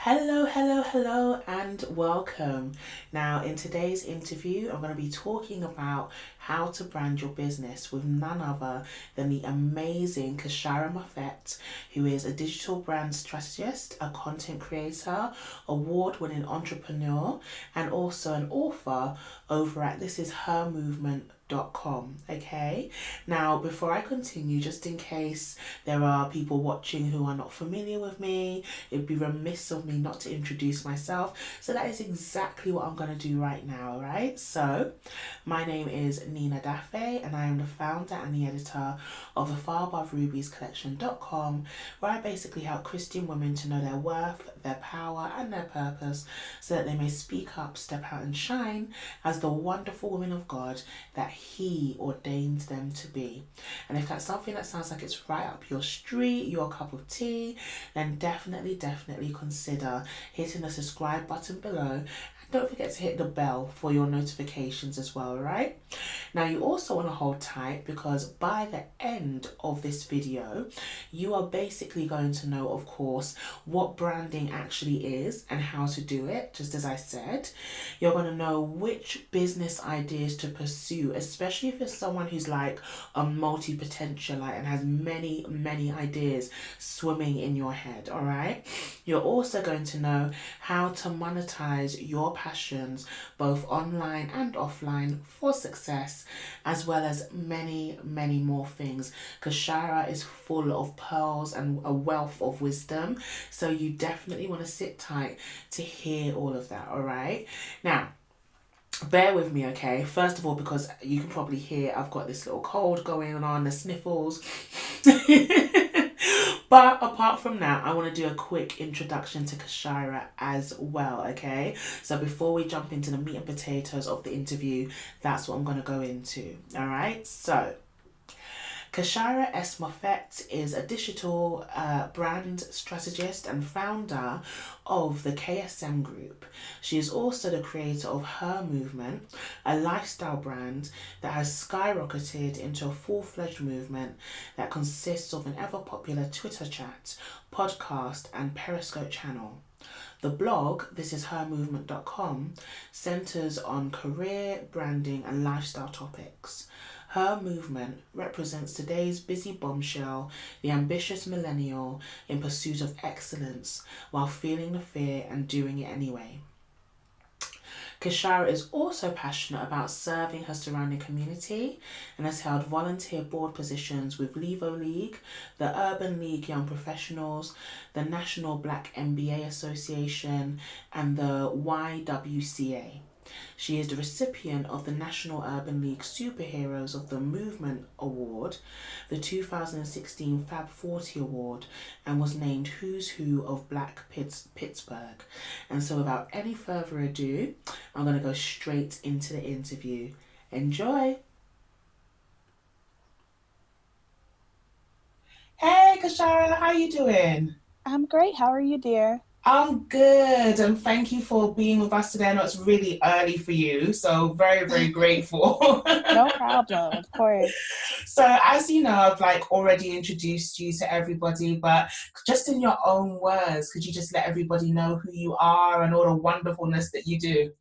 Hello, hello, hello, and welcome. Now, in today's interview, I'm going to be talking about how to brand your business with none other than the amazing Kyshira Moffett, who is a digital brand strategist, a content creator, award winning entrepreneur, and also an author over at thisishermovement.com. Okay, now before I continue, just in case there are people watching who are not familiar with me, it'd be remiss of me not to introduce myself. So that is exactly what I'm going to do right now, right? So, my name is Nina Dafe, and I am the founder and the editor of the Far Above Rubies Collection.com, where I basically help Christian women to know their worth, their power, and their purpose so that they may speak up, step out, and shine as the wonderful women of God that He ordained them to be. And if that's something that sounds like it's right up your street, your cup of tea, then definitely consider hitting the subscribe button below. And don't forget to hit the bell for your notifications as well, right? Now you also want to hold tight because by the end of this video, you are basically going to know, of course, what branding actually is and how to do it, just as I said. You're going to know which business ideas to pursue, especially if you're someone who's like a multi-potentialite and has many ideas swimming in your head, all right? You're also going to know how to monetize your passions both online and offline for success, as well as many more things. Kyshira is full of pearls and a wealth of wisdom, so you definitely want to sit tight to hear all of that, all right? Now, bear with me, okay? First of all, because you can probably hear I've got this little cold going on, the sniffles. But apart from that, I want to do a quick introduction to Kyshira as well, okay? So before we jump into the meat and potatoes of the interview, that's what I'm going to go into, all right? So, Kyshira S. Moffett is a digital brand strategist and founder of the KSM Group. She is also the creator of Her Movement, a lifestyle brand that has skyrocketed into a full-fledged movement that consists of an ever-popular Twitter chat, podcast, and Periscope channel. The blog, thisishermovement.com, centers on career, branding, and lifestyle topics. Her movement represents today's busy bombshell, the ambitious millennial in pursuit of excellence while feeling the fear and doing it anyway. Kyshira is also passionate about serving her surrounding community and has held volunteer board positions with Levo League, the Urban League Young Professionals, the National Black MBA Association, and the YWCA. She is the recipient of the National Urban League Superheroes of the Movement Award, the 2016 Fab 40 Award, and was named Who's Who of Black Pittsburgh. And so without any further ado, I'm going to go straight into the interview. Enjoy! Hey Kyshira, how you doing? I'm great. How are you, dear? I'm good, and thank you for being with us today. I know it's really early for you, so very grateful. No problem, of course. So, as you know, I've like already introduced you to everybody, but just in your own words, could you just let everybody know who you are and all the wonderfulness that you do?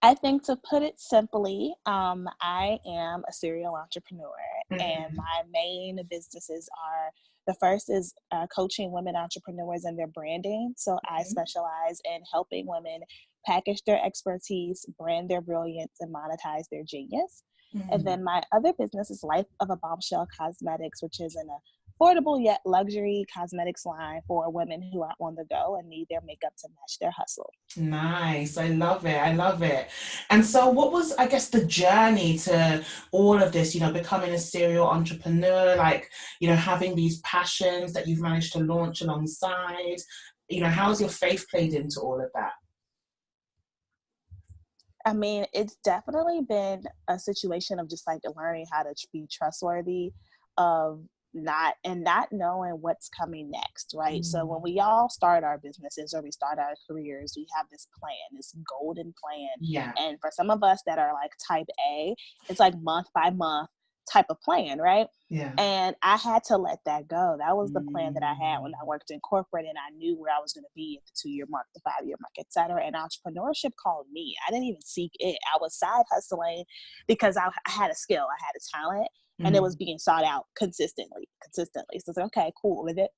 I think to put it simply, I am a serial entrepreneur, and Mhm. my main businesses are the first is coaching women entrepreneurs and their branding. So I Mhm. specialize in helping women package their expertise, brand their brilliance, and monetize their genius. And Mhm. then my other business is Life of a Bombshell Cosmetics, which is an affordable yet luxury cosmetics line for women who are on the go and need their makeup to match their hustle. Nice. I love it. I love it. And so, what was, I guess, the journey to all of this, becoming a serial entrepreneur, like, having these passions that you've managed to launch alongside? How's your faith played into all of that? I mean, it's definitely been a situation of just like learning how to be trustworthy of not knowing what's coming next, right? So when Mm. we all start our businesses or we start our careers, we have this plan, this golden plan. Yeah. And for some of us that are like type A, it's like month by month, type of plan, right? Yeah. And I had to let that go. That was the plan that I had when I worked in corporate, and I knew where I was going to be at the 2-year mark, the 5-year mark, et cetera. And entrepreneurship called me. I didn't even seek it. I was side hustling because I had a skill, I had a talent, and it was being sought out consistently. So it's like, okay, cool with it.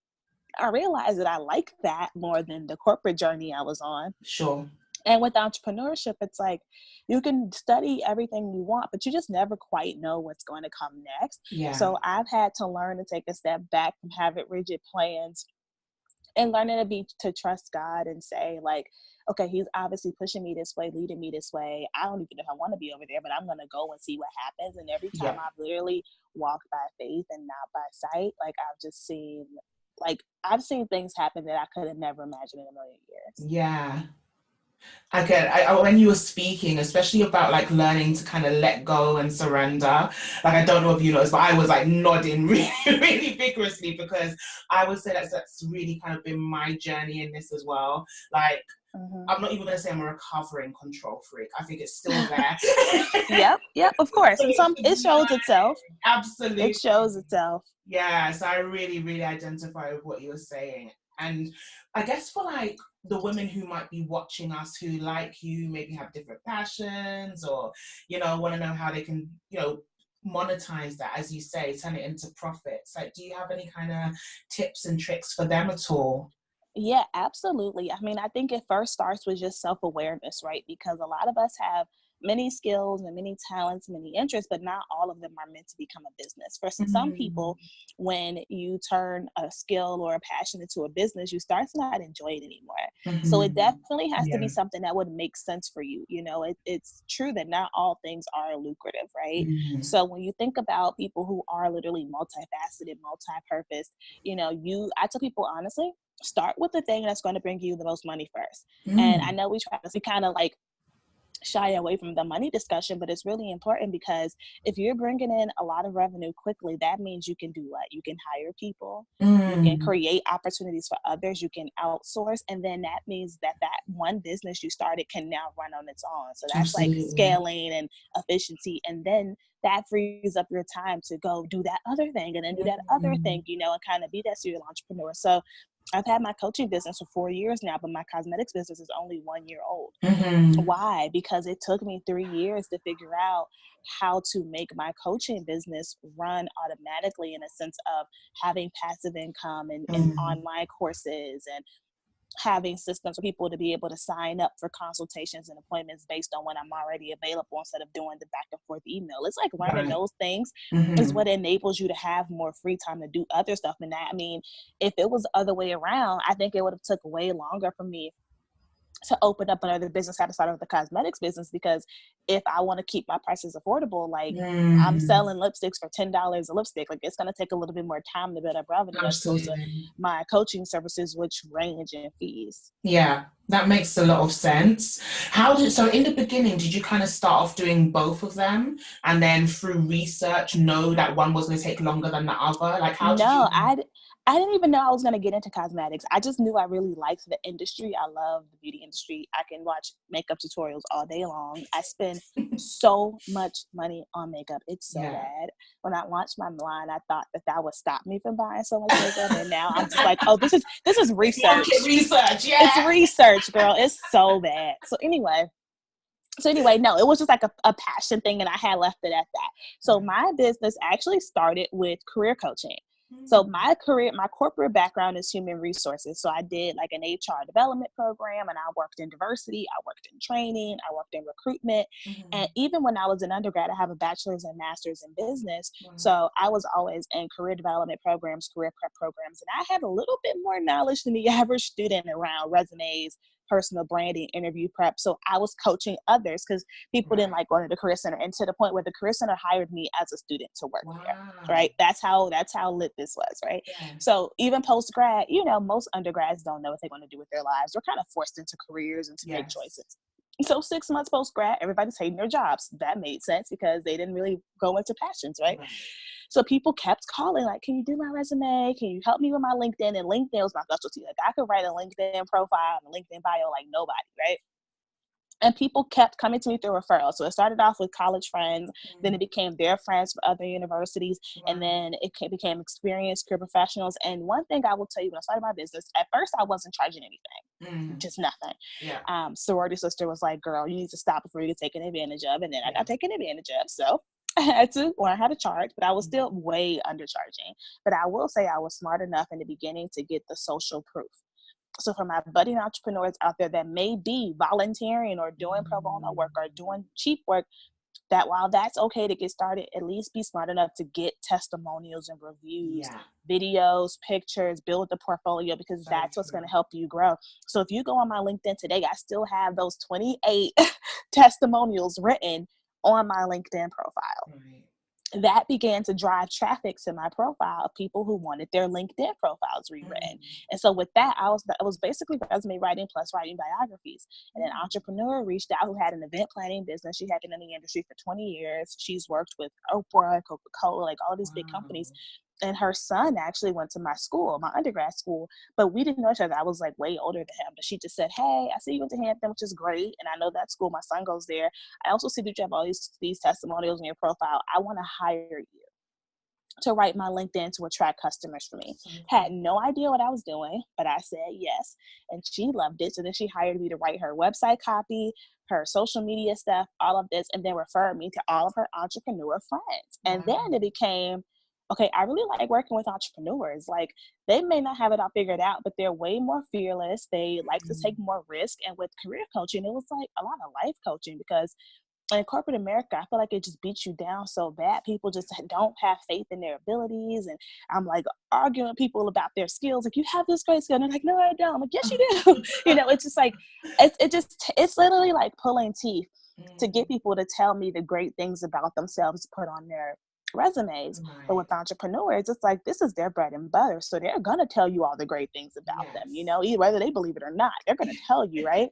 I realized that I liked that more than the corporate journey I was on. Sure. And with entrepreneurship, it's like you can study everything you want, but you just never quite know what's going to come next. Yeah. So I've had to learn to take a step back from having rigid plans and learning to trust God and say, like, okay, he's obviously pushing me this way, leading me this way. I don't even know if I want to be over there, but I'm going to go and see what happens. And every time I've literally walked by faith and not by sight, like I've seen things happen that I could have never imagined in a million years. Yeah. I when you were speaking, especially about like learning to kind of let go and surrender, like I don't know if you noticed, but I was like nodding really, really vigorously, because I would say that's really kind of been my journey in this as well. Like, I'm not even going to say I'm a recovering control freak. I think it's still there. Yep, of course. It shows itself. Absolutely. It shows itself. Yeah, so I really, really identify with what you were saying. And I guess for like the women who might be watching us who, like you, maybe have different passions, or, you know, want to know how they can, you know, monetize that, as you say, turn it into profits. Like, do you have any kind of tips and tricks for them at all? Yeah, absolutely. I mean, I think it first starts with just self-awareness, right? Because a lot of us have many skills and many talents, many interests, but not all of them are meant to become a business. For some people, when you turn a skill or a passion into a business, you start to not enjoy it anymore. So it definitely has to be something that would make sense for you. You know, it's true that not all things are lucrative, right? So when you think about people who are literally multifaceted, multi-purpose, you know, I tell people honestly, start with the thing that's going to bring you the most money first. And I know we kind of like shy away from the money discussion, but it's really important, because if you're bringing in a lot of revenue quickly, that means you can do what? You can hire people, you can create opportunities for others, you can outsource, and then that means that one business you started can now run on its own. So that's like scaling and efficiency, and then that frees up your time to go do that other thing, and then do that other thing, you know, and kind of be that serial entrepreneur. So I've had my coaching business for 4 years now, but my cosmetics business is only 1 year old. Why? Because it took me 3 years to figure out how to make my coaching business run automatically, in a sense of having passive income and online courses, and having systems for people to be able to sign up for consultations and appointments based on when I'm already available, instead of doing the back and forth email. It's like learning those things is what enables you to have more free time to do other stuff. And that, I mean, if it was the other way around, I think it would have took way longer for me to open up another business, had to start with the cosmetics business, because if I want to keep my prices affordable, like I'm selling lipsticks for $10 a lipstick, like it's going to take a little bit more time to build up revenue, as opposed to my coaching services, which range in fees. Yeah, that makes a lot of sense. So in the beginning, did you kind of start off doing both of them, and then through research know that one was going to take longer than the other? Like, how did you? I didn't even know I was going to get into cosmetics. I just knew I really liked the industry. I love the beauty industry. I can watch makeup tutorials all day long. I spend so much money on makeup. It's so bad. When I launched my line, I thought that would stop me from buying so much makeup. And now I'm just like, oh, this is research. Market research, yeah. It's research, girl. It's so bad. So anyway, no, it was just like a passion thing, and I had left it at that. So my business actually started with career coaching. So my corporate background is human resources. So I did like an HR development program, and I worked in diversity, I worked in training, I worked in recruitment. And even when I was an undergrad, I have a bachelor's and master's in business. So I was always in career development programs, career prep programs, and I had a little bit more knowledge than the average student around resumes, personal branding, interview prep. So I was coaching others, because people didn't like going to the career center, and to the point where the career center hired me as a student to work there, right? That's how lit this was, right? So even post-grad, you know, most undergrads don't know what they're going to do with their lives. They're kind of forced into careers and to make choices. So 6 months post-grad, everybody's hating their jobs. That made sense, because they didn't really go into passions, right? So people kept calling, like, can you do my resume? Can you help me with my LinkedIn? And LinkedIn was my specialty. Like, I could write a LinkedIn profile and a LinkedIn bio like nobody, right? And people kept coming to me through referrals. So it started off with college friends, then it became their friends from other universities, and then it became experienced career professionals. And one thing I will tell you, when I started my business, at first I wasn't charging anything, just nothing. Yeah. Sorority sister was like, girl, you need to stop before you get taken advantage of. And then I got taken advantage of. So I had to learn how to charge, but I was still way undercharging. But I will say I was smart enough in the beginning to get the social proof. So for my budding entrepreneurs out there that may be volunteering or doing pro bono work or doing cheap work, that while that's okay to get started, at least be smart enough to get testimonials and reviews, videos, pictures, build the portfolio, because that's what's going to help you grow. So if you go on my LinkedIn today, I still have those 28 testimonials written on my LinkedIn profile. That began to drive traffic to my profile of people who wanted their LinkedIn profiles rewritten. And so with that, I was basically resume writing plus writing biographies. And an entrepreneur reached out who had an event planning business. She had been in the industry for 20 years. She's worked with Oprah, Coca-Cola, like all these big companies. And her son actually went to my school, my undergrad school, but we didn't know each other. I was like way older than him. But she just said, hey, I see you went to Hampton, which is great. And I know that school, my son goes there. I also see that you have all these testimonials in your profile. I want to hire you to write my LinkedIn to attract customers for me. Had no idea what I was doing, but I said yes. And she loved it. So then she hired me to write her website copy, her social media stuff, all of this, and then referred me to all of her entrepreneur friends. And then it became, okay, I really like working with entrepreneurs. Like, they may not have it all figured out, but they're way more fearless. They like to take more risk. And with career coaching, it was like a lot of life coaching, because in corporate America, I feel like it just beats you down so bad. People just don't have faith in their abilities. And I'm like arguing with people about their skills. Like, you have this great skill. And they're like, no, I don't. I'm like, yes, you do. It's just like, it's literally like pulling teeth to get people to tell me the great things about themselves to put on their resumes. But with entrepreneurs, it's like, this is their bread and butter. So they're going to tell you all the great things about them, whether they believe it or not, they're going to tell you, right?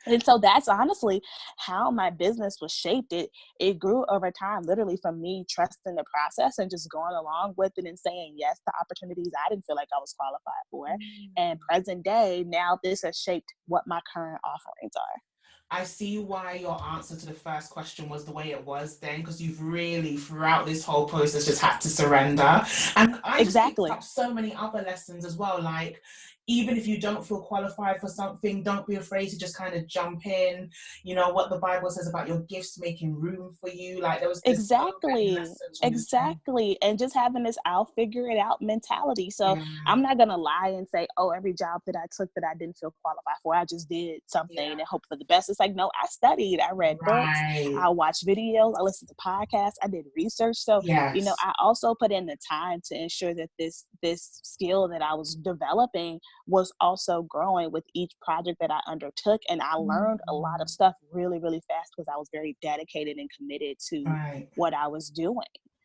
And so that's honestly how my business was shaped. It grew over time, literally from me trusting the process and just going along with it and saying yes to opportunities I didn't feel like I was qualified for. And present day, now this has shaped what my current offerings are. I see why your answer to the first question was the way it was then, because you've really, throughout this whole process, just had to surrender. And I just picked up so many other lessons as well. Like, even if you don't feel qualified for something, don't be afraid to just kind of jump in. You know what the Bible says about your gifts making room for you. Like, there's so many lessons from exactly. And just having this I'll figure it out mentality. So I'm not gonna lie and say, oh, every job that I took that I didn't feel qualified for, I just did something and hope for the best. It's like, no, I studied, I read books, I watched videos, I listened to podcasts, I did research. So I also put in the time to ensure that this skill that I was developing was also growing with each project that I undertook. And I learned a lot of stuff really, really fast because I was very dedicated and committed to what I was doing.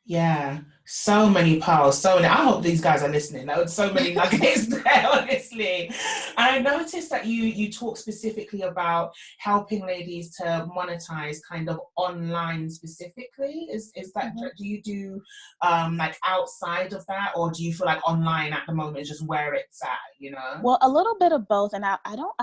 Yeah, so many pearls, so many. I hope these guys are listening. There were so many nuggets there, honestly. And I noticed that you talk specifically about helping ladies to monetize kind of online specifically. Is that, do you do like outside of that, or do you feel like online at the moment is just where it's at, Well, a little bit of both. And I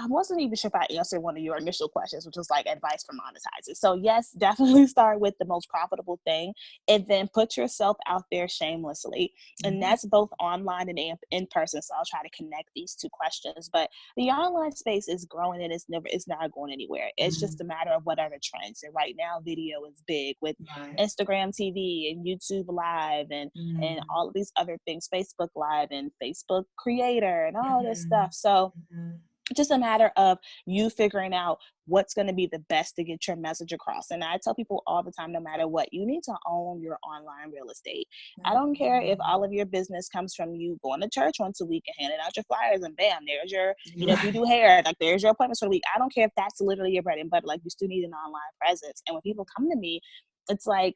wasn't even sure if I answered one of your initial questions, which was like advice for monetizers. So yes, definitely start with the most profitable thing and then put yourself out there shamelessly. And that's both online and in person. So I'll try to connect these two questions. But the online space is growing and it's not going anywhere. It's just a matter of what are the trends. And right now video is big with Instagram TV and YouTube Live and all of these other things, Facebook Live and Facebook Creator and all this stuff. So just a matter of you figuring out what's going to be the best to get your message across. And I tell people all the time, no matter what, you need to own your online real estate. I don't care if all of your business comes from you going to church once a week and handing out your flyers and bam, there's your, if you do hair, like there's your appointments for the week. I don't care if that's literally your bread and butter, like you still need an online presence. And when people come to me, it's like,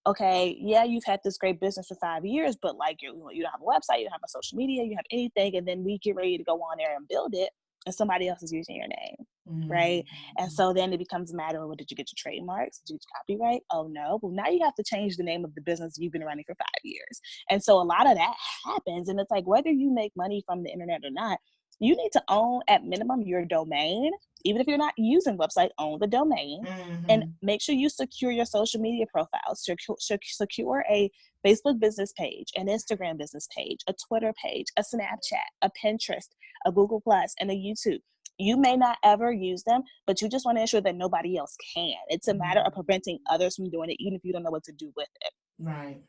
okay, yeah, you've had this great business for 5 years, but like you don't have a website, you don't have a social media, you have anything. And then we get ready to go on there and build it. And somebody else is using your name, right? And so then it becomes a matter of, well, did you get your trademarks? Did you get your copyright? Oh, no. Well, now you have to change the name of the business you've been running for 5 years. And so a lot of that happens. And it's like, whether you make money from the internet or not, you need to own at minimum your domain. Even if you're not using website, own the domain, and make sure you secure your social media profiles. Secure a Facebook business page, an Instagram business page, a Twitter page, a Snapchat, a Pinterest, a Google Plus, and a YouTube. You may not ever use them, but you just want to ensure that nobody else can. It's a matter of preventing others from doing it, even if you don't know what to do with it. Right.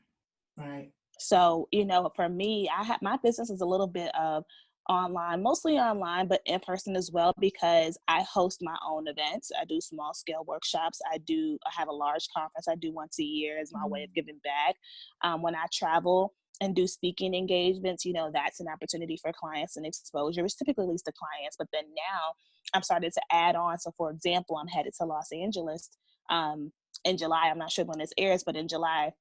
So, for me, my business is a little bit of online, mostly online, but in person as well, because I host my own events. I do small scale workshops. I have a large conference I do once a year as my way of giving back. When I travel and do speaking engagements, that's an opportunity for clients and exposure, which typically leads to clients. But then now I'm starting to add on. So for example, I'm headed to Los Angeles in July. I'm not sure when this airs, but in July,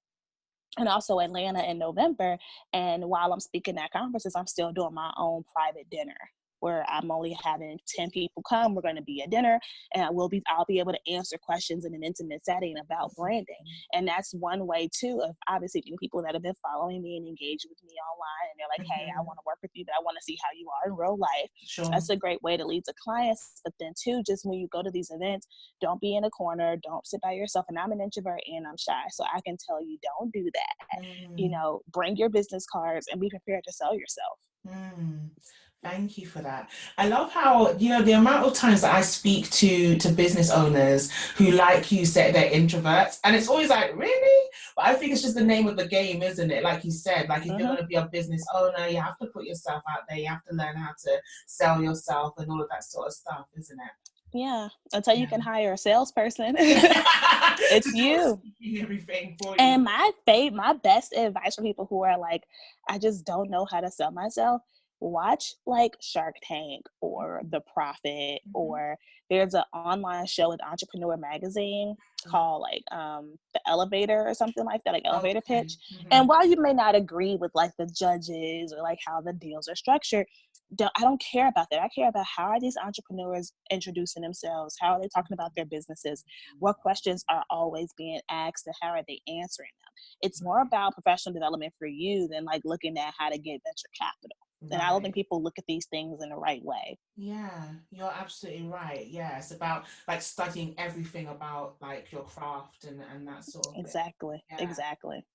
and also Atlanta in November. And while I'm speaking at conferences, I'm still doing my own private dinner where I'm only having 10 people come. We're going to be at dinner, and I'll be able to answer questions in an intimate setting about branding. And that's one way too of obviously people that have been following me and engaged with me online, and they're like, hey, I want to work with you, but I want to see how you are in real life. Sure. That's a great way to lead to clients. But then too, just when you go to these events, don't be in a corner, don't sit by yourself. And I'm an introvert and I'm shy, so I can tell you, don't do that. Bring your business cards and be prepared to sell yourself. Thank you for that. I love how, the amount of times that I speak to business owners who, like you said, they're introverts. And it's always like, really? But I think it's just the name of the game, isn't it? Like you said, like if you're going to be a business owner, you have to put yourself out there. You have to learn how to sell yourself and all of that sort of stuff, isn't it? Yeah. Until you can hire a salesperson. It's you. Everything for you. And my best advice for people who are like, I just don't know how to sell myself, watch like Shark Tank or The Profit, or there's an online show with Entrepreneur Magazine called like The Elevator or something like that, like Elevator Pitch. And while you may not agree with like the judges or like how the deals are structured, I don't care about that. I care about how are these entrepreneurs introducing themselves? How are they talking about their businesses? What questions are always being asked, and how are they answering them? It's more about professional development for you than like looking at how to get venture capital. Right. And I don't think people look at these things in the right way. Yeah, you're absolutely right. Yeah, it's about like studying everything about like your craft and that sort of Exactly. thing. Yeah. Exactly.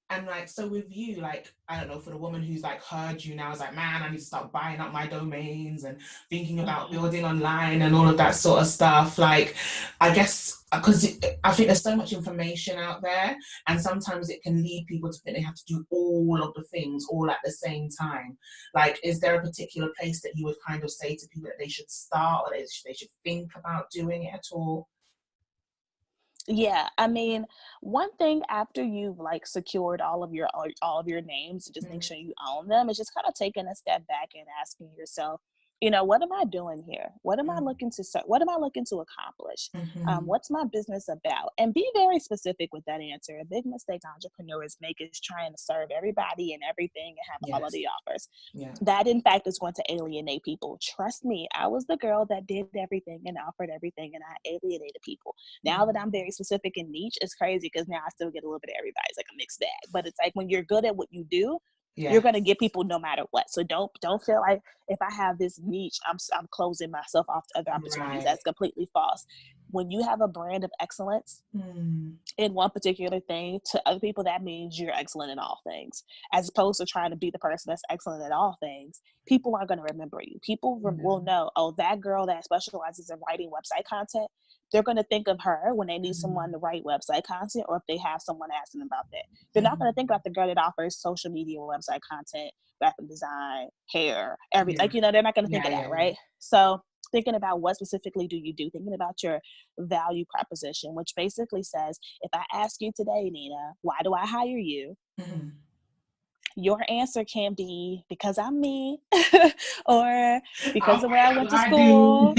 And like, so with you, like, I don't know, for the woman who's like heard you now is like, man, I need to start buying up my domains and thinking about building online and all of that sort of stuff. Like, I guess, because I think there's so much information out there, and sometimes it can lead people to think they have to do all of the things all at the same time. Like, is there a particular place that you would kind of say to people that they should start, or they should think about doing it at all? Yeah, I mean, one thing after you've like secured all of your names, just make sure you own them, is just kind of taking a step back and asking yourself, what am I doing here? What am I looking to accomplish? What's my business about? And be very specific with that answer. A big mistake entrepreneurs make is trying to serve everybody and everything and have all of the offers. That in fact is going to alienate people. Trust me, I was the girl that did everything and offered everything, and I alienated people. Now that I'm very specific and niche, it's crazy because now I still get a little bit of everybody. It's like a mixed bag. But it's like when you're good at what you do, you're going to get people no matter what. So don't feel like if I have this niche, I'm closing myself off to other opportunities. Right. That's completely false. When you have a brand of excellence in one particular thing, to other people, that means you're excellent in all things. As opposed to trying to be the person that's excellent at all things, people aren't going to remember you. People will know, oh, that girl that specializes in writing website content, they're going to think of her when they need someone to write website content, or if they have someone asking them about that. They're not going to think about the girl that offers social media, website content, graphic design, hair, everything. Like, they're not going to think of that, right? So thinking about what specifically do you do, thinking about your value proposition, which basically says, if I ask you today, Nina, why do I hire you? Your answer can be because I'm me, or because of where I went to school,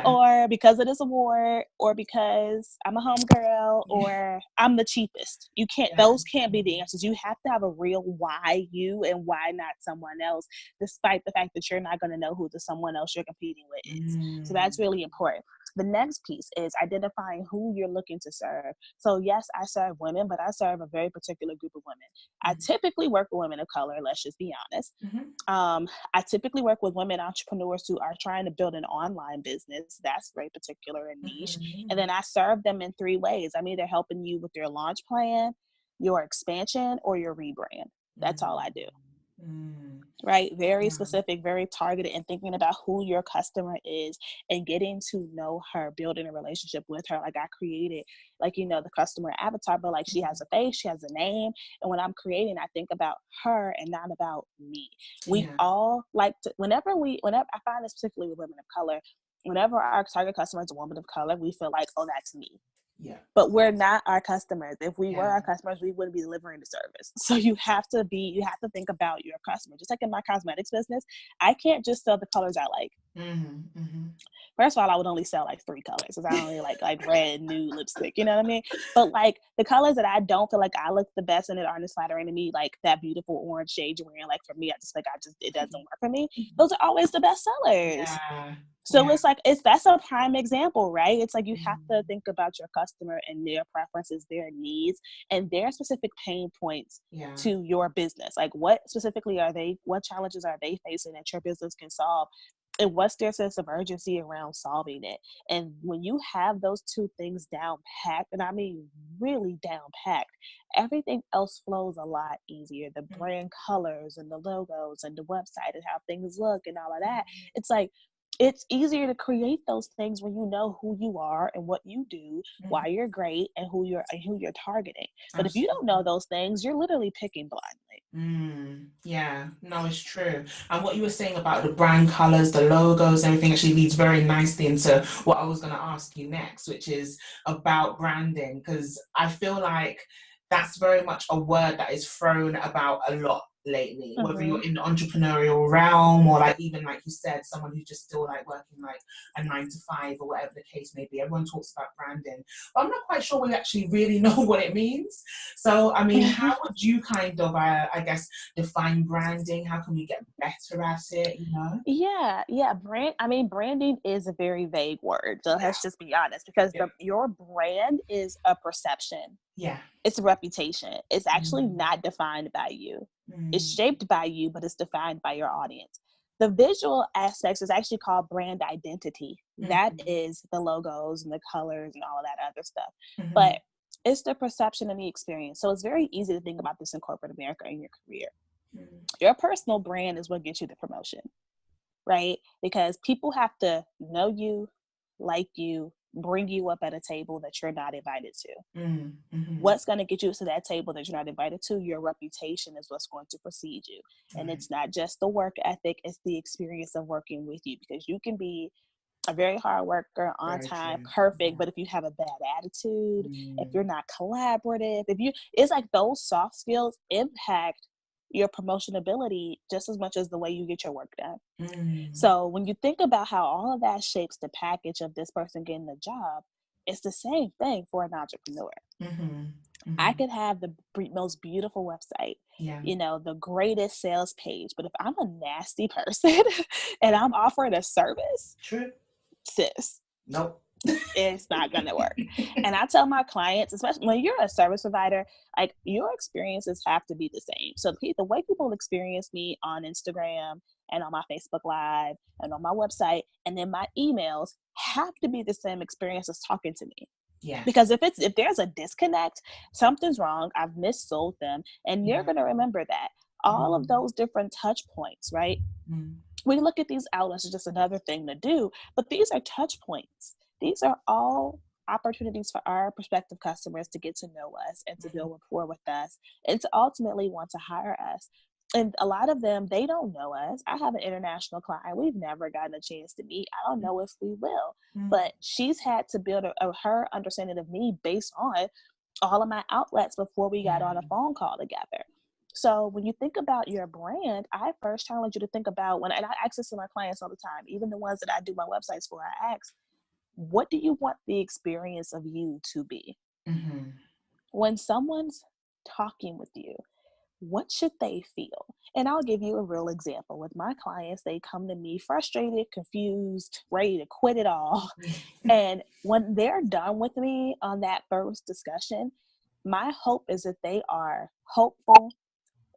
or because of this award, or because I'm a homegirl, or I'm the cheapest. You can't, those can't be the answers. You have to have a real why you and why not someone else, despite the fact that you're not going to know who the someone else you're competing with is. So that's really important. The next piece is identifying who you're looking to serve. So yes, I serve women, but I serve a very particular group of women. I typically work with women of color, let's just be honest. I typically work with women entrepreneurs who are trying to build an online business. That's very particular and niche. And then I serve them in 3 ways. I'm either helping you with your launch plan, your expansion, or your rebrand. That's all I do. Right? Very specific, very targeted, and thinking about who your customer is and getting to know her, building a relationship with her. Like I created, like, you know, the customer avatar, but like she has a face, she has a name. And when I'm creating, I think about her and not about me. We all like to, whenever I find this particularly with women of color, whenever our target customer is a woman of color, we feel like, oh, that's me. But we're not our customers. If we were our customers, we wouldn't be delivering the service. So you have to think about your customer. Just like in my cosmetics business, I can't just sell the colors I like. First of all, I would only sell like 3 colors because I only like red, nude lipstick. You know what I mean? But like the colors that I don't feel like I look the best in it aren't as flattering to me, like that beautiful orange shade you're wearing. Like for me, it doesn't work for me. Those are always the best sellers. So it's like, that's a prime example, right? It's like you have to think about your customer and their preferences, their needs, and their specific pain points to your business. Like what challenges are they facing that your business can solve? And what's their sense of urgency around solving it? And when you have those 2 things down packed, and I mean really down packed, everything else flows a lot easier. The brand colors and the logos and the website and how things look and all of that. It's like, it's easier to create those things when you know who you are and what you do, why you're great, and who you're targeting. But if you don't know those things, you're literally picking blindly. Yeah, no, it's true. And what you were saying about the brand colors, the logos, everything actually leads very nicely into what I was going to ask you next, which is about branding, because I feel like that's very much a word that is thrown about a lot lately, whether you're in the entrepreneurial realm or like even like you said, someone who's just still like working like a 9 to 5 or whatever the case may be. Everyone talks about branding, but I'm not quite sure we actually really know what it means. So I mean, how would you kind of I guess define branding? How can we get better at it, you know? Branding is a very vague word, so let's just be honest, because your brand is a perception. It's a reputation. It's actually not defined by you. It's shaped by you, but it's defined by your audience. The visual aspects is actually called brand identity. That is the logos and the colors and all of that other stuff. But it's the perception and the experience. So it's very easy to think about this in corporate America in your career. Your personal brand is what gets you the promotion, right? Because people have to know you, like you, bring you up at a table that you're not invited to. What's going to get you to that table that you're not invited to? Your reputation is what's going to precede you. And it's not just the work ethic, it's the experience of working with you, because you can be a very hard worker, on time, perfect, but if you have a bad attitude, if you're not collaborative, it's like those soft skills impact your promotion ability just as much as the way you get your work done. So when you think about how all of that shapes the package of this person getting the job, it's the same thing for an entrepreneur. I could have the most beautiful website, the greatest sales page, but if I'm a nasty person and I'm offering a service, sis, nope, it's not gonna work. And I tell my clients, especially when you're a service provider, like your experiences have to be the same. So the way people experience me on Instagram and on my Facebook Live and on my website and then my emails have to be the same experience as talking to me. Because if there's a disconnect, something's wrong, I've missold them, and you're going to remember that. All of those different touch points, right? We look at these outlets as just another thing to do, but these are touch points. These are all opportunities for our prospective customers to get to know us and to build rapport with us and to ultimately want to hire us. And a lot of them, they don't know us. I have an international client. We've never gotten a chance to meet. I don't know if we will, but she's had to build her understanding of me based on all of my outlets before we got on a phone call together. So when you think about your brand, I first challenge you to think about and I ask this to my clients all the time, even the ones that I do my websites for, I ask, what do you want the experience of you to be? When someone's talking with you, what should they feel? And I'll give you a real example. With my clients, they come to me frustrated, confused, ready to quit it all. And when they're done with me on that first discussion, my hope is that they are hopeful,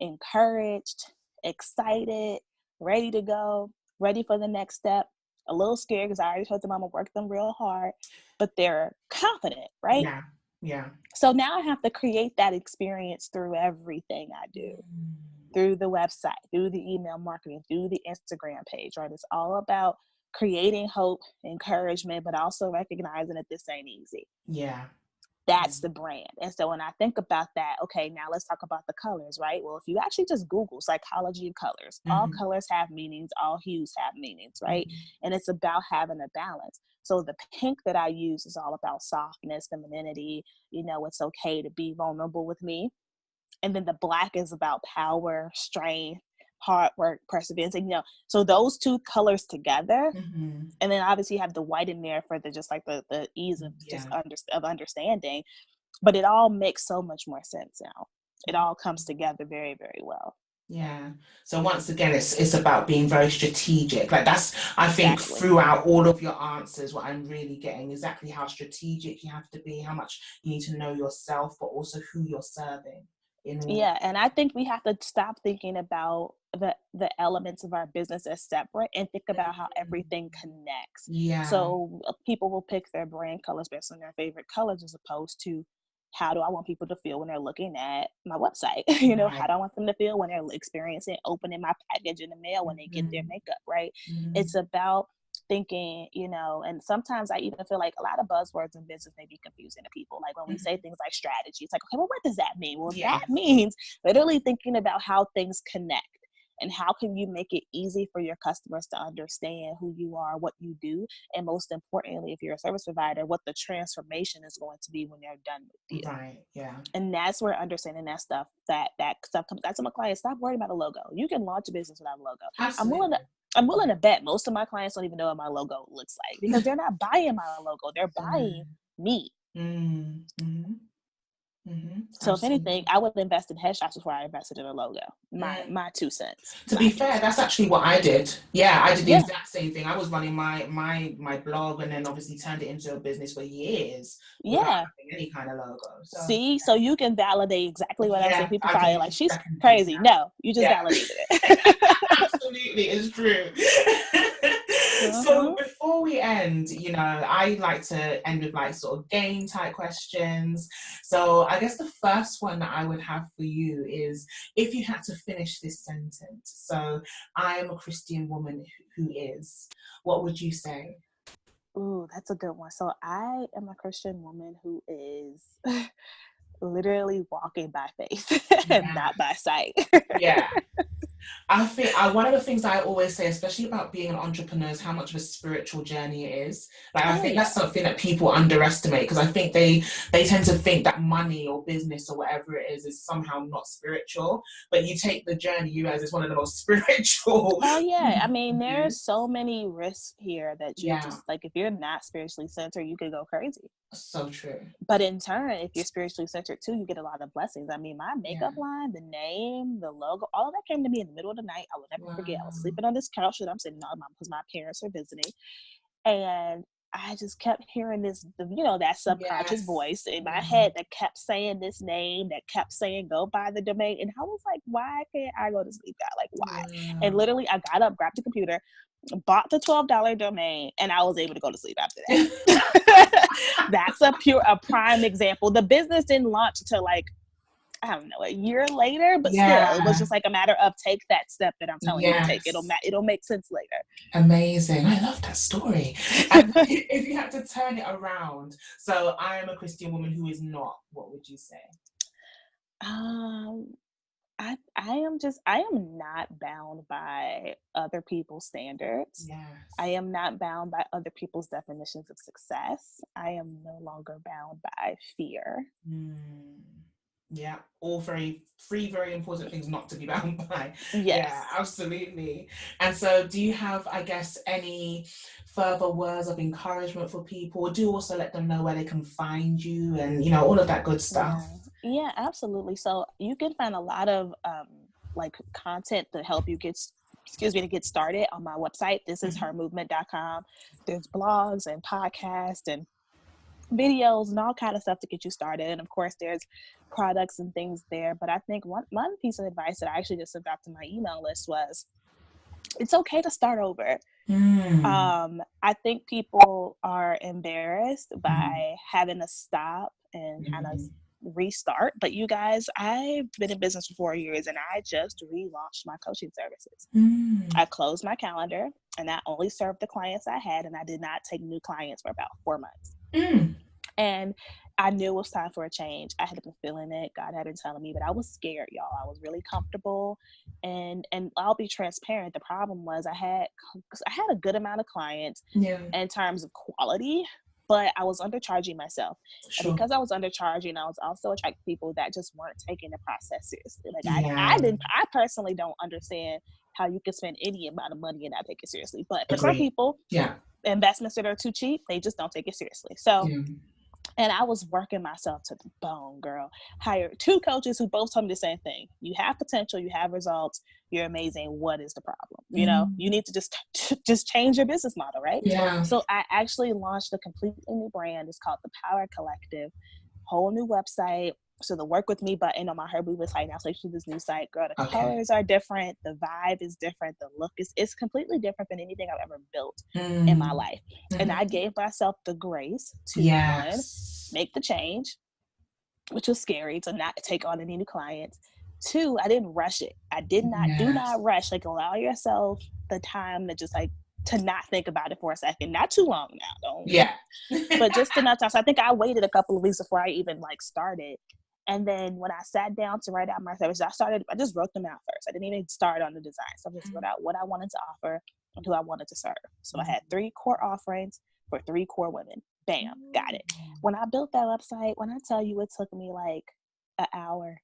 encouraged, excited, ready to go, ready for the next step. A little scared because I already told them I'm gonna work them real hard, but they're confident, right? Yeah. Yeah. So now I have to create that experience through everything I do, through the website, through the email marketing, through the Instagram page, right? It's all about creating hope, encouragement, but also recognizing that this ain't easy. Yeah. That's the brand. And so when I think about that, okay, now let's talk about the colors, right? Well, if you actually just Google psychology of colors, all colors have meanings, all hues have meanings, right? And it's about having a balance. So the pink that I use is all about softness, femininity, it's okay to be vulnerable with me. And then the black is about power, strength, hard work, perseverance. And, so those two colors together, and then obviously you have the white in there for the just like the ease of just of understanding. But it all makes so much more sense now. It all comes together very, very well. Yeah. So once again, it's about being very strategic. Like that's, I think, Exactly. throughout all of your answers, what I'm really getting exactly how strategic you have to be, how much you need to know yourself, but also who you're serving. Yeah, and I think we have to stop thinking about the elements of our business as separate and think about how everything connects. Yeah. So people will pick their brand colors based on their favorite colors as opposed to how do I want people to feel when they're looking at my website? How do I want them to feel when they're experiencing opening my package in the mail when they get their makeup, right? It's about thinking, and sometimes I even feel like a lot of buzzwords in business may be confusing to people. Like when we say things like strategy, it's like, okay, well, what does that mean? Well, that means literally thinking about how things connect and how can you make it easy for your customers to understand who you are, what you do, and most importantly, if you're a service provider, what the transformation is going to be when they're done with you. Right. Yeah. And that's where understanding that stuff comes. I tell my clients, stop worrying about a logo. You can launch a business without a logo. Absolutely. I'm willing to bet most of my clients don't even know what my logo looks like because they're not buying my logo. They're buying me. So if anything, I would invest in headshots before I invested in a logo. My 2 cents. To be fair, that's actually what I did. Yeah, I did the Yeah. exact same thing. I was running my blog and then obviously turned it into a business for years without having any kind of logo. So, see, so you can validate exactly what I'm saying. People I probably can like, she's second crazy. that. No, you just validated it. Absolutely, it's true. So before we end, I like to end with like sort of game type questions. So I guess the first one that I would have for you is if you had to finish this sentence. So I am a Christian woman who is, what would you say? Ooh, that's a good one. So I am a Christian woman who is literally walking by faith and not by sight. Yeah. I think one of the things I always say, especially about being an entrepreneur, is how much of a spiritual journey it is. Like I think that's something that people underestimate because I think they tend to think that money or business or whatever it is somehow not spiritual. But you take the journey, you guys, it's one of the most spiritual. Oh yeah, I mean, there's so many risks here that you Yeah. just like. If you're not spiritually centered, you could go crazy. So true. But in turn, if you're spiritually centered too, you get a lot of blessings. I mean, my makeup line, the name, the logo, all of that came to me in the middle of the night. I will never forget. I was sleeping on this couch that I'm sitting on because my parents are visiting. And I just kept hearing this, that subconscious voice in my head that kept saying this name, that kept saying, go buy the domain. And I was like, why can't I go to sleep, God? Like, why? And literally, I got up, grabbed the computer, bought the $12 domain, and I was able to go to sleep after that. That's a prime example. The business didn't launch until like, I don't know, a year later, but still, it was just like a matter of take that step that I'm telling you to take. It'll make sense later. Amazing. I love that story. And if you had to turn it around, so I am a Christian woman who is not, what would you say? I am not bound by other people's standards. Yes. I am not bound by other people's definitions of success. I am no longer bound by fear. Yeah, all three very important things not to be bound by. Yeah, Yes. absolutely. And so, do you have, I guess, any further words of encouragement for people? Do also let them know where they can find you and, all of that good stuff. Yeah, absolutely. So you can find a lot of like content to help you excuse me, to get started on my website. This is Mhm. hermovement.com. There's blogs and podcasts and videos and all kind of stuff to get you started. And of course, there's products and things there. But I think one piece of advice that I actually just sent out to my email list was it's okay to start over. Mm. I think people are embarrassed Mhm. by having to stop and kind of Mhm. restart. But you guys, I've been in business for 4 years and I just relaunched my coaching services. Mm. I closed my calendar and I only served the clients I had, and I did not take new clients for about 4 months. Mm. And I knew it was time for a change. I had been feeling it. God had been telling me, but I was scared, y'all. I was really comfortable, and I'll be transparent. The problem was I had a good amount of clients Yeah, in terms of quality, but I was undercharging myself. And sure. because I was undercharging, I was also attracting people that just weren't taking the process seriously. Like Yeah, I personally don't understand how you can spend any amount of money and not take it seriously. But for some agree. people, Yeah, investments that are too cheap, they just don't take it seriously. So, yeah. and I was working myself to the bone, girl. Hired two coaches who both told me the same thing. You have potential, you have results, you're amazing. What is the problem? You Mm. need to just change your business model, right? Yeah. So I actually launched a completely new brand. It's called the Power Collective. Whole new website. So the work with me button on my Her Movement site now takes you to this new site. Girl, the Okay. colors are different, the vibe is different, the look is it's completely different than anything I've ever built in my Mm. life. And I Mhm. gave myself the grace to one, Yes. make the change, which was scary to not take on any new clients. Two, I didn't rush it. I did not do Yes. not rush. Like allow yourself the time to just like to not think about it for a second. Not too long now, don't. Yeah. But just enough time. So I think I waited a couple of weeks before I even like started. And then when I sat down to write out my services, I just wrote them out first. I didn't even start on the design. So I just wrote out what I wanted to offer and who I wanted to serve. So I had 3 core offerings for 3 core women. Bam, got it. When I built that website, when I tell you it took me like an hour.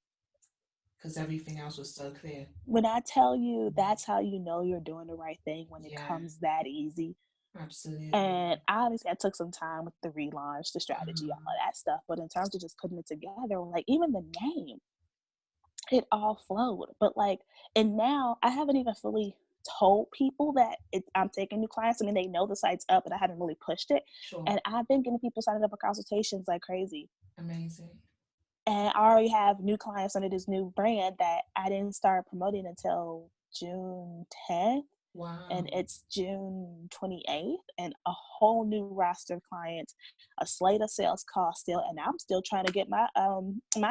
Because everything else was so clear. When I tell you that's how you know you're doing the right thing when it Yeah, comes that easy. absolutely. And obviously, I took some time with the relaunch, the strategy, all Mhm. of that stuff. But in terms of just putting it together, like even the name, it all flowed. But like, and now I haven't even fully told people that I'm taking new clients. I mean, they know the site's up, but I haven't really pushed it. Sure. And I've been getting people signing up for consultations like crazy. Amazing. And I already have new clients under this new brand that I didn't start promoting until June 10th, and Wow. it's June 28th, and a whole new roster of clients, a slate of sales calls still, and I'm still trying to get my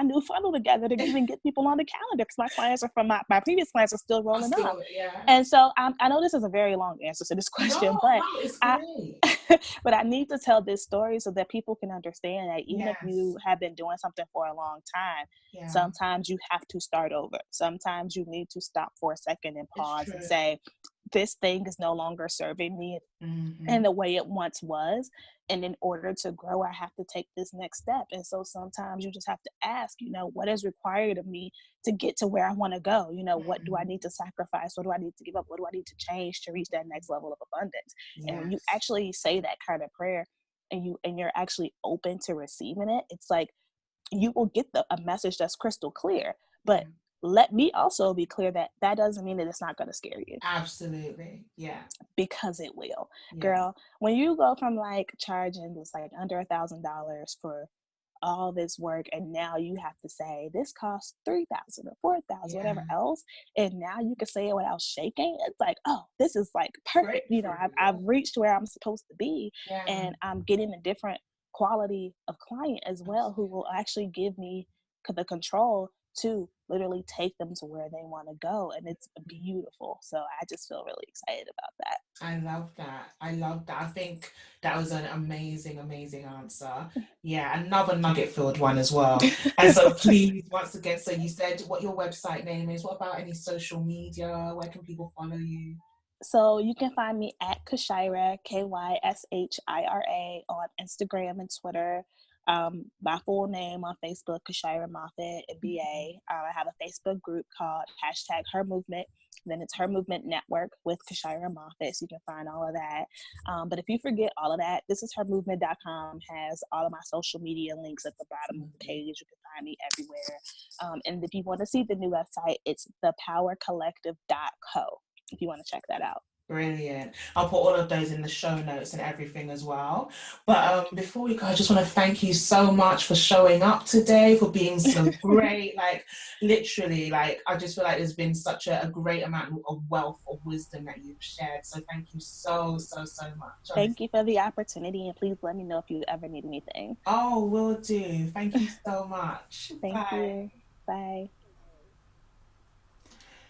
new funnel together to even get people on the calendar because my clients are from my previous clients are still I rolling on. still, yeah. And so I know this is a very long answer to this question, No, but no, it's I great. but I need to tell this story so that people can understand that even if you Yes. have been doing something for a long time, Yeah, sometimes you have to start over. Sometimes you need to stop for a second and it's pause and true. say, this thing is no longer serving me in Hmm. the way it once was. And in order to grow, I have to take this next step. And so sometimes you just have to ask, what is required of me to get to where I want to go? What do I Hmm. need to sacrifice? What do I need to give up? What do I need to change to reach that next level of abundance? And when you Yes. actually say that kind of prayer and you're actually open to receiving it, it's like you will get a message that's crystal clear. But Yeah. let me also be clear that that doesn't mean that it's not going to scare you, Absolutely. Yeah. because it will. Yeah. Girl, when you go from like charging this like under $1,000 for all this work, and now you have to say this costs 3,000 or 4,000, whatever Yeah. else, and now you can say it without shaking. It's like, oh, this is like perfect. Breakthrough. I've reached where I'm supposed to be, Yeah. and I'm getting a different quality of client as well, who will Absolutely. actually give me the control to literally take them to where they want to go. And it's beautiful. So I just feel really excited about that. I love that. I love that. I think that was an amazing, amazing answer. Yeah, another nugget-filled one as well. And so please, once again, so you said what your website name is. What about any social media? Where can people follow you? So you can find me at Kyshira, Kyshira, on Instagram and Twitter. My full name on Facebook, Kyshira Moffett, BA. I have a Facebook group called #HerMovement. Then it's Her Movement Network with Kyshira Moffett, so you can find all of that. But if you forget all of that, thisishermovement.com has all of my social media links at the bottom of the page. You can find me everywhere. And if you want to see the new website, it's thepowercollective.co if you want to check that out. Brilliant. I'll put all of those in the show notes and everything as well. But before we go, I just want to thank you so much for showing up today, for being so great. Like, literally, like, I just feel like there's been such a great amount of wealth of wisdom that you've shared. So thank you so, so, so much. Thank you for the opportunity, and please let me know if you ever need anything. Oh, will do. Thank you so much. Thank Bye. you. Bye.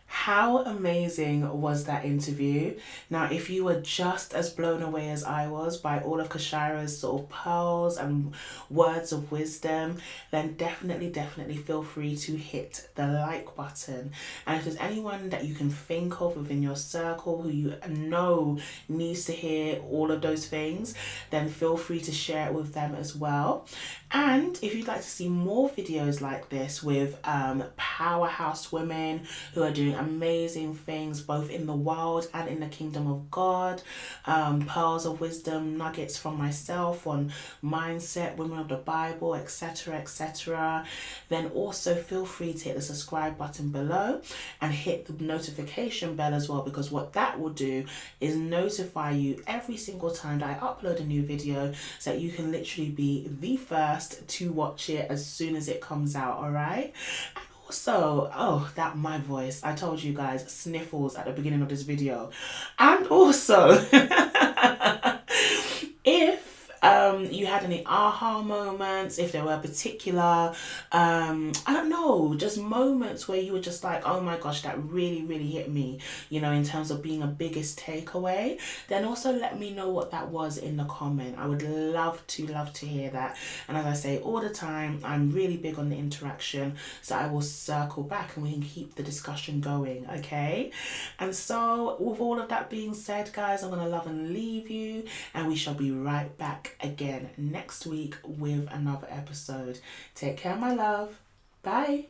How amazing was that interview? Now, if you were just as blown away as I was by all of Kyshira's sort of pearls and words of wisdom, then definitely feel free to hit the like button. And if there's anyone that you can think of within your circle who you know needs to hear all of those things, then feel free to share it with them as well. And if you'd like to see more videos like this with powerhouse women who are doing amazing things both in the world and in the kingdom of God, pearls of wisdom, nuggets from myself on mindset, women of the Bible, etc., then also feel free to hit the subscribe button below and hit the notification bell as well, because what that will do is notify you every single time that I upload a new video, so that you can literally be the first to watch it as soon as it comes out. All right. Also, oh, that my voice, I told you guys, sniffles at the beginning of this video. And also, if you had any aha moments, if there were particular I don't know, just moments where you were just like, oh my gosh, that really hit me, you know, in terms of being a biggest takeaway, then also let me know what that was in the comment. I would love to hear that. And as I say all the time, I'm really big on the interaction, so I will circle back and we can keep the discussion going. Okay. And so with all of that being said, guys, I'm gonna love and leave you, and we shall be right back again next week with another episode. Take care, my love. Bye.